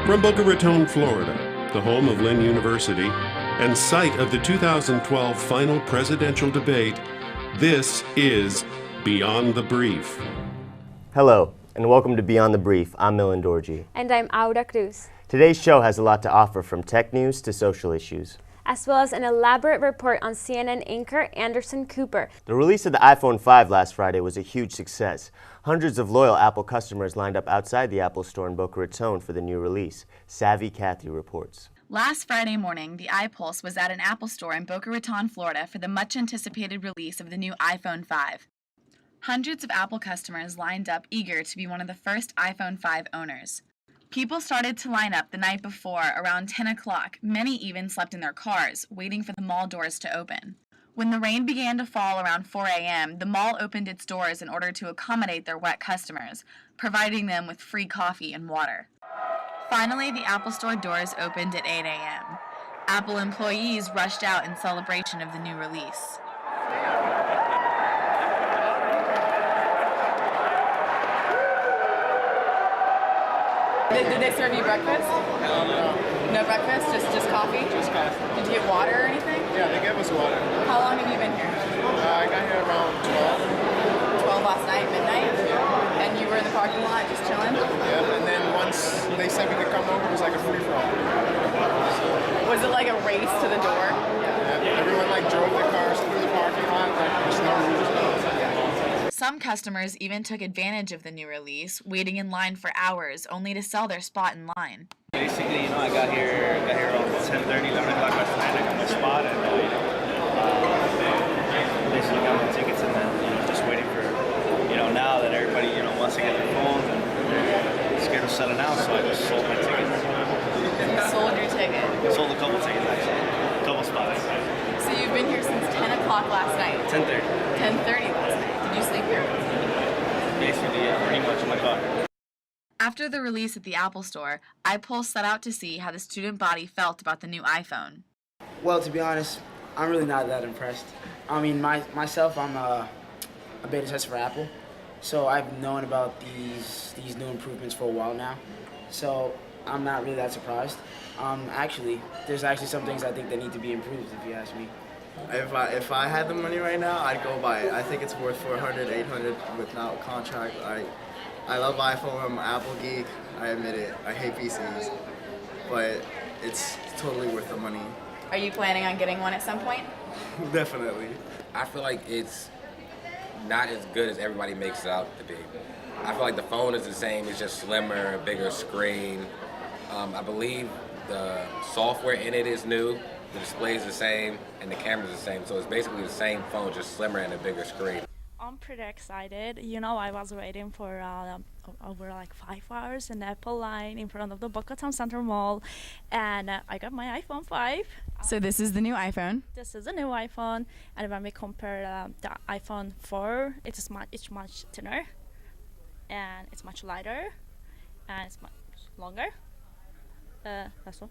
From Boca Raton, Florida, the home of Lynn University, and site of the 2012 final presidential debate, this is Beyond the Brief. Hello, and welcome to Beyond the Brief. I'm Milan Dorji. And I'm Aura Cruz. Today's show has a lot to offer, from tech news to social issues, as well as an elaborate report on CNN anchor Anderson Cooper. The release of the iPhone 5 last Friday was a huge success. Hundreds of loyal Apple customers lined up outside the Apple store in Boca Raton for the new release. Savvy Kathy reports. Last Friday morning, the iPulse was at an Apple store in Boca Raton, Florida for the much-anticipated release of the new iPhone 5. Hundreds of Apple customers lined up eager to be one of the first iPhone 5 owners. People started to line up the night before around 10 o'clock. Many even slept in their cars, waiting for the mall doors to open. When the rain began to fall around 4 a.m., the mall opened its doors in order to accommodate their wet customers, providing them with free coffee and water. Finally, the Apple Store doors opened at 8 a.m. Apple employees rushed out in celebration of the new release. Did they serve you breakfast? Hell no. No breakfast? Just coffee? Just coffee. Did you get water or anything? Yeah, they gave us water. How long have you been here? I got here around 12. 12 last night, midnight? Yeah. And you were in the parking lot just chilling? Yeah, and then once they said we could come over, it was like a free-for-all. Was it like a race to the door? Yeah, everyone drove their cars through the parking lot, there's no rules. Some customers even took advantage of the new release, waiting in line for hours, only to sell their spot in line. Basically, I got here around 10:30, 11 o'clock last night. I got my spot, and basically got my tickets, and then just waiting for, now that everybody wants to get their phones and they're scared of selling out, so I just sold my tickets. You sold your ticket? Sold a couple tickets actually, a couple spots. So you've been here since 10 o'clock last night? 10:30. 10:30 last night. Did you sleep here? Basically, yeah, pretty much in my car. After the release at the Apple Store, iPulse set out to see how the student body felt about the new iPhone. Well, to be honest, I'm really not that impressed. I mean, myself, I'm a beta tester for Apple, so I've known about these new improvements for a while now. So I'm not really that surprised. There's actually some things I think that need to be improved, if you ask me. If I had the money right now, I'd go buy it. I think it's worth $400, $800 without contract. I love iPhone. I'm an Apple geek. I admit it. I hate PCs, but it's totally worth the money. Are you planning on getting one at some point? Definitely. I feel like it's not as good as everybody makes it out to be. I feel like the phone is the same. It's just slimmer, bigger screen. I believe the software in it is new. The display is the same, and the camera is the same. So it's basically the same phone, just slimmer and a bigger screen. I'm pretty excited. I was waiting for over 5 hours in the Apple line in front of the Boca Raton Center Mall, and I got my iPhone 5. So this is the new iPhone? This is a new iPhone, and when we compare the iPhone 4, it's much thinner, and it's much lighter, and it's much longer. That's all.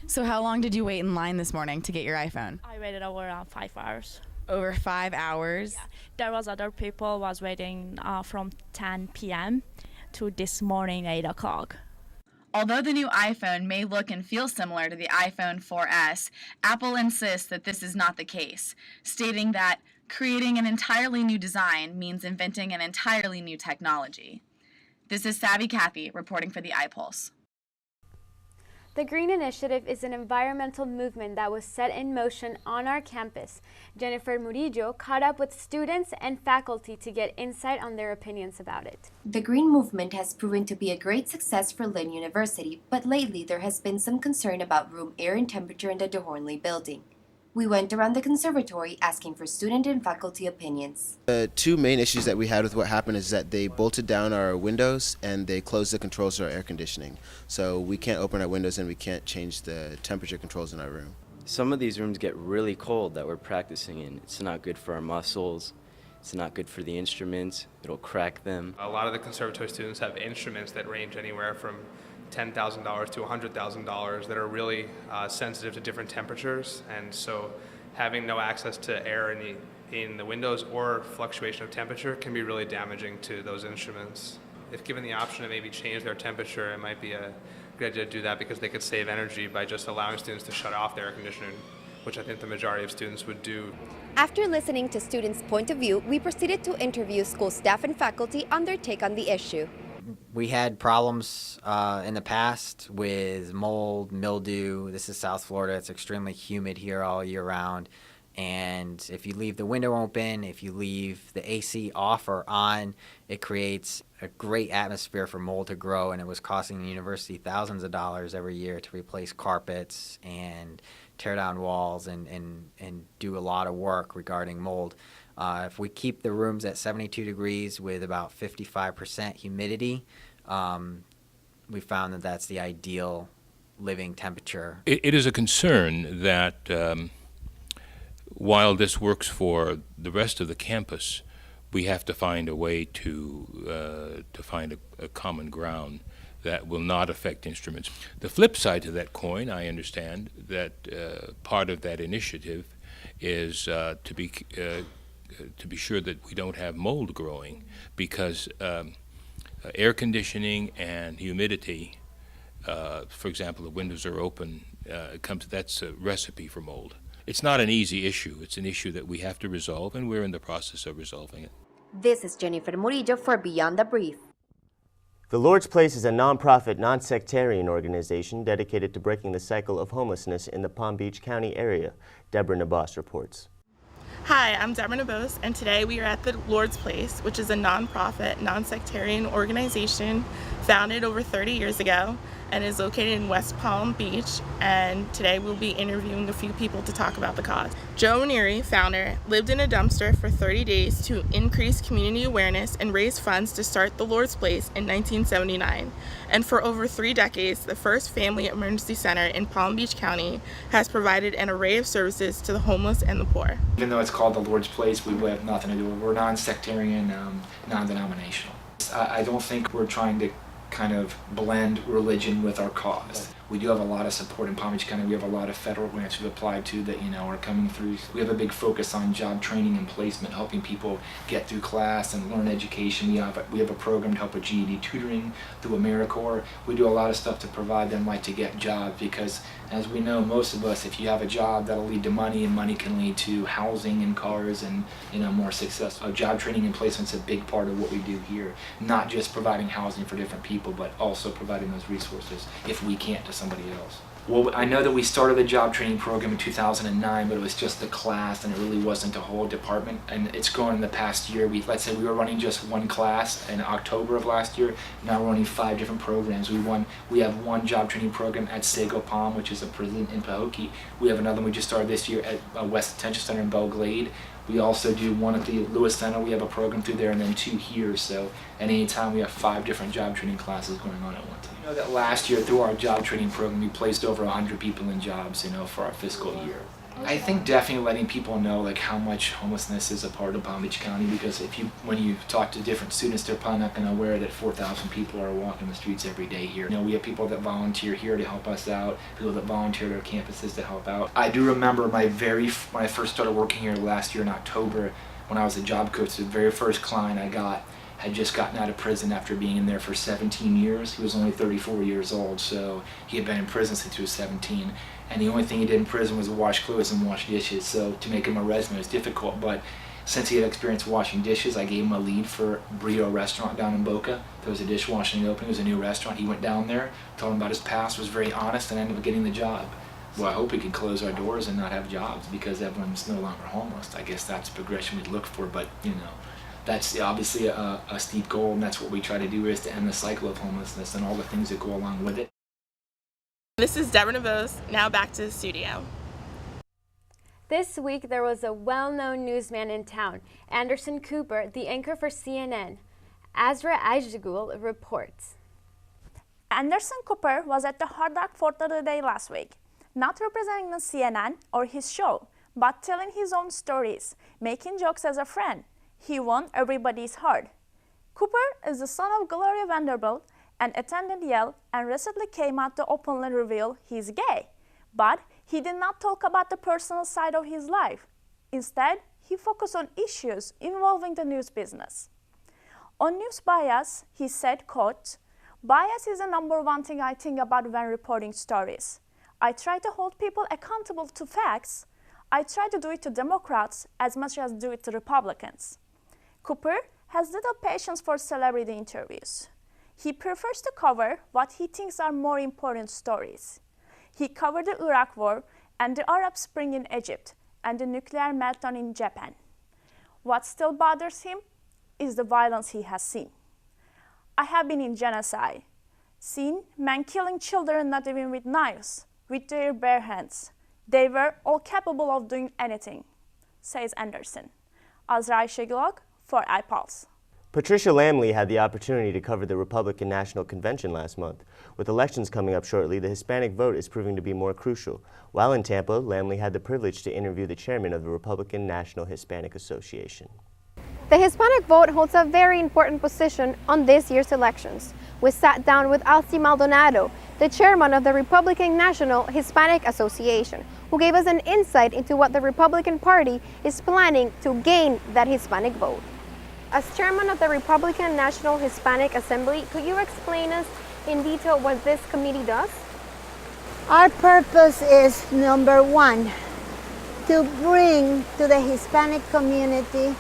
So how long did you wait in line this morning to get your iPhone? I waited over 5 hours. Over 5 hours? Yeah. There was other people was waiting from 10 p.m. to this morning 8 o'clock. Although the new iPhone may look and feel similar to the iPhone 4S, Apple insists that this is not the case, stating that creating an entirely new design means inventing an entirely new technology. This is Savvy Kathy reporting for the iPulse. The Green Initiative is an environmental movement that was set in motion on our campus. Jennifer Murillo caught up with students and faculty to get insight on their opinions about it. The Green Movement has proven to be a great success for Lynn University, but lately there has been some concern about room air and temperature in the DeHornley building. We went around the conservatory asking for student and faculty opinions. The two main issues that we had with what happened is that they bolted down our windows and they closed the controls to our air conditioning. So we can't open our windows and we can't change the temperature controls in our room. Some of these rooms get really cold that we're practicing in. It's not good for our muscles. It's not good for the instruments. It'll crack them. A lot of the conservatory students have instruments that range anywhere from $10,000 to $100,000 that are really sensitive to different temperatures, and so having no access to air in the windows or fluctuation of temperature can be really damaging to those instruments. If given the option to maybe change their temperature, it might be a good idea to do that because they could save energy by just allowing students to shut off their air conditioning, which I think the majority of students would do. After listening to students' point of view, we proceeded to interview school staff and faculty on their take on the issue. We had problems in the past with mold, mildew. This is South Florida. It's extremely humid here all year round. And if you leave the window open, if you leave the AC off or on, it creates a great atmosphere for mold to grow. And it was costing the university thousands of dollars every year to replace carpets and tear down walls and do a lot of work regarding mold. If we keep the rooms at 72 degrees with about 55% humidity, we found that that's the ideal living temperature. It is a concern that while this works for the rest of the campus, we have to find a way to find a common ground that will not affect instruments. The flip side to that coin, I understand that part of that initiative is to be sure that we don't have mold growing, because air conditioning and humidity, for example, the windows are open, that's a recipe for mold. It's not an easy issue. It's an issue that we have to resolve, and we're in the process of resolving it. This is Jennifer Murillo for Beyond the Brief. The Lord's Place is a nonprofit, non-sectarian organization dedicated to breaking the cycle of homelessness in the Palm Beach County area. Deborah Nabas reports. Hi, I'm Deborah Nabos, and today we are at the Lord's Place, which is a nonprofit, non-sectarian organization founded over 30 years ago and is located in West Palm Beach. And today we'll be interviewing a few people to talk about the cause. Joe Neary, founder, lived in a dumpster for 30 days to increase community awareness and raise funds to start the Lord's Place in 1979. And for over 3 decades, the First Family Emergency Center in Palm Beach County has provided an array of services to the homeless and the poor. Even though it's called the Lord's Place, we have nothing to do with it. We're non-sectarian, non-denominational. I don't think we're trying to kind of blend religion with our cause. We do have a lot of support in Palm Beach County. We have a lot of federal grants we've applied to that, are coming through. We have a big focus on job training and placement, helping people get through class and learn education. We have a program to help with GED tutoring through AmeriCorps. We do a lot of stuff to provide them to get jobs, because as we know, most of us, if you have a job, that'll lead to money, and money can lead to housing and cars and more success. Job training and placement is a big part of what we do here. Not just providing housing for different people, but also providing those resources if we can't to somebody else. Well, I know that we started the job training program in 2009, but it was just a class and it really wasn't a whole department. And it's grown in the past year. Let's say we were running just one class in October of last year. Now we're running 5 different programs. We have one job training program at Sago Palm, which is a prison in Pahokee. We have another one we just started this year at West Detention Center in Belle Glade. We also do one at the Lewis Center. We have a program through there, and then 2 here. So at any time, we have 5 different job training classes going on at one time. You know that last year, through our job training program, we placed over 100 people in jobs, for our fiscal year. I think definitely letting people know how much homelessness is a part of Palm Beach County, because when you talk to different students, they're probably not going to be aware that 4,000 people are walking the streets every day here. We have people that volunteer here to help us out, people that volunteer at our campuses to help out. I do remember when I first started working here last year in October, when I was a job coach, the very first client I got had just gotten out of prison after being in there for 17 years. He was only 34 years old, so he had been in prison since he was 17. And the only thing he did in prison was wash clothes and wash dishes. So to make him a resume was difficult, but since he had experience washing dishes, I gave him a lead for Burrito Restaurant down in Boca. There was a dishwashing opening, it was a new restaurant. He went down there, told him about his past, was very honest, and ended up getting the job. Well, I hope we can close our doors and not have jobs because everyone's no longer homeless. I guess that's the progression we'd look for, but that's obviously a steep goal, and that's what we try to do, is to end the cycle of homelessness and all the things that go along with it. This is Deborah Nabos. Now back to the studio. This week there was a well-known newsman in town, Anderson Cooper, the anchor for CNN. Azra Aizgul reports. Anderson Cooper was at the Hard Rock 4th of the day last week, not representing the CNN or his show, but telling his own stories, making jokes as a friend. He won everybody's heart. Cooper is the son of Gloria Vanderbilt, and attended Yale, and recently came out to openly reveal he's gay. But he did not talk about the personal side of his life. Instead, he focused on issues involving the news business. On News Bias, he said, quote, Bias is the number one thing I think about when reporting stories. I try to hold people accountable to facts. I try to do it to Democrats as much as do it to Republicans. Cooper has little patience for celebrity interviews. He prefers to cover what he thinks are more important stories. He covered the Iraq War and the Arab Spring in Egypt and the nuclear meltdown in Japan. What still bothers him is the violence he has seen. I have been in genocide, seen men killing children not even with knives, with their bare hands. They were all capable of doing anything, says Anderson. Azra Ayşegülok for iPulse. Patricia Lamley had the opportunity to cover the Republican National Convention last month. With elections coming up shortly, the Hispanic vote is proving to be more crucial. While in Tampa, Lamley had the privilege to interview the chairman of the Republican National Hispanic Association. The Hispanic vote holds a very important position on this year's elections. We sat down with Alci Maldonado, the chairman of the Republican National Hispanic Association, who gave us an insight into what the Republican Party is planning to gain that Hispanic vote. As chairman of the Republican National Hispanic Assembly, could you explain us in detail what this committee does? Our purpose is, number one, to bring to the Hispanic community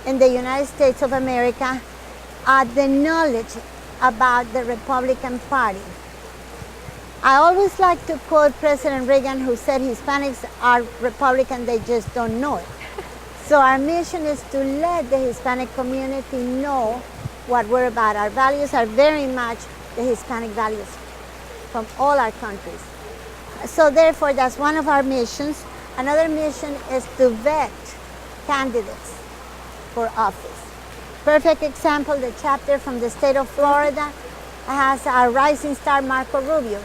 in the United States of America the knowledge about the Republican Party. I always like to quote President Reagan, who said Hispanics are Republican, they just don't know it. So our mission is to let the Hispanic community know what we're about. Our values are very much the Hispanic values from all our countries. So therefore, that's one of our missions. Another mission is to vet candidates for office. Perfect example, the chapter from the state of Florida has our rising star Marco Rubio.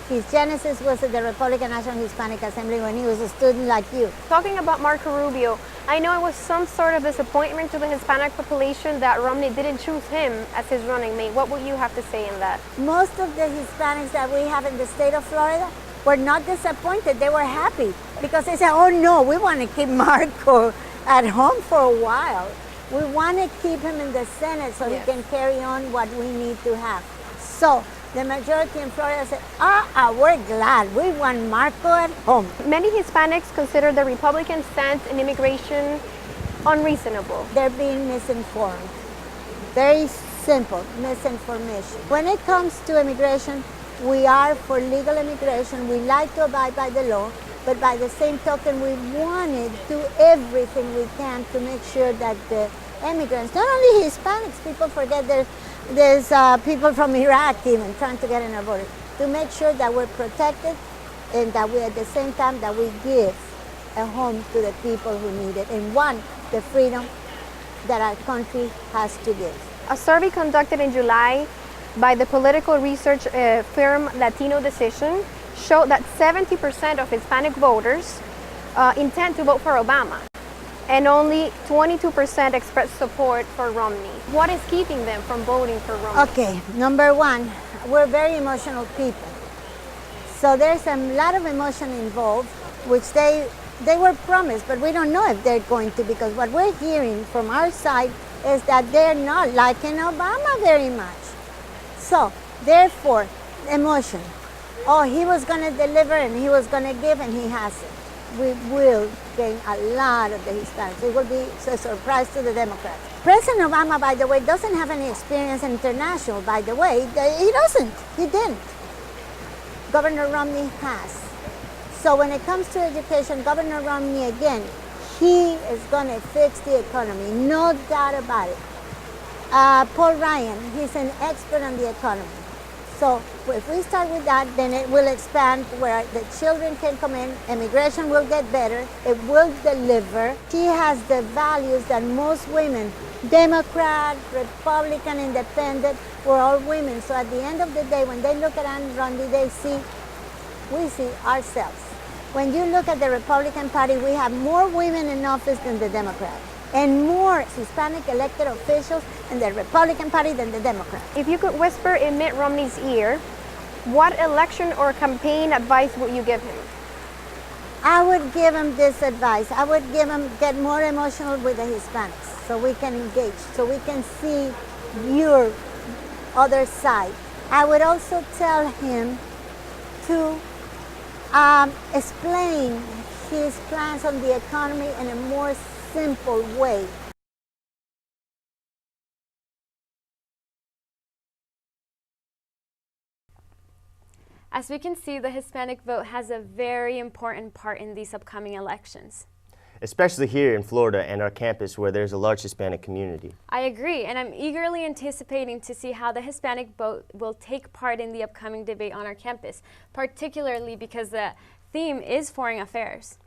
His genesis was at the Republican National Hispanic Assembly when he was a student like you. Talking about Marco Rubio, I know it was some sort of disappointment to the Hispanic population that Romney didn't choose him as his running mate. What would you have to say in that? Most of the Hispanics that we have in the state of Florida were not disappointed. They were happy because they said, oh no, we want to keep Marco at home for a while. We want to keep him in the Senate so he can carry on what we need to have. So the majority in Florida said, we're glad. We want Marco at home. Many Hispanics consider the Republican stance in immigration unreasonable. They're being misinformed. Very simple misinformation. When it comes to immigration, we are for legal immigration. We like to abide by the law. But by the same token, we want to do everything we can to make sure that the immigrants, not only Hispanics, people forget there's people from Iraq even trying to get in our border, to make sure that we're protected and that we at the same time that we give a home to the people who need it and want the freedom that our country has to give. A survey conducted in July by the political research firm Latino Decision showed that 70% of Hispanic voters intend to vote for Obama, and only 22% expressed support for Romney. What is keeping them from voting for Romney? Okay, number one, we're very emotional people. So there's a lot of emotion involved, which they were promised, but we don't know if they're going to, because what we're hearing from our side is that they're not liking Obama very much. So, therefore, emotion. Oh, he was going to deliver and he was going to give and he hasn't. We will gain a lot of the Hispanics. It will be a surprise to the Democrats. President Obama, by the way, doesn't have any experience in international, by the way. He doesn't. He didn't. Governor Romney has. So when it comes to education, Governor Romney, again, he is going to fix the economy, no doubt about it. Paul Ryan, he's an expert on the economy. So if we start with that, then it will expand where the children can come in, immigration will get better, it will deliver. He has the values that most women, Democrat, Republican, Independent, we're all women. So at the end of the day, when they look at Ann Romney, we see ourselves. When you look at the Republican Party, we have more women in office than the Democrats, and more Hispanic elected officials in the Republican Party than the Democrats. If you could whisper in Mitt Romney's ear, what election or campaign advice would you give him? I would give him this advice. I would give him get more emotional with the Hispanics so we can engage, so we can see your other side. I would also tell him to explain his plans on the economy in a more simple way. As we can see, the Hispanic vote has a very important part in these upcoming elections. Especially here in Florida and our campus where there's a large Hispanic community. I agree, and I'm eagerly anticipating to see how the Hispanic vote will take part in the upcoming debate on our campus, particularly because the theme is foreign affairs.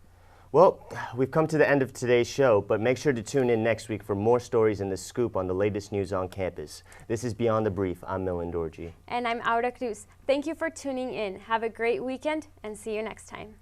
Well, we've come to the end of today's show, but make sure to tune in next week for more stories and the scoop on the latest news on campus. This is Beyond the Brief. I'm Milan Dorji. And I'm Aura Cruz. Thank you for tuning in. Have a great weekend and see you next time.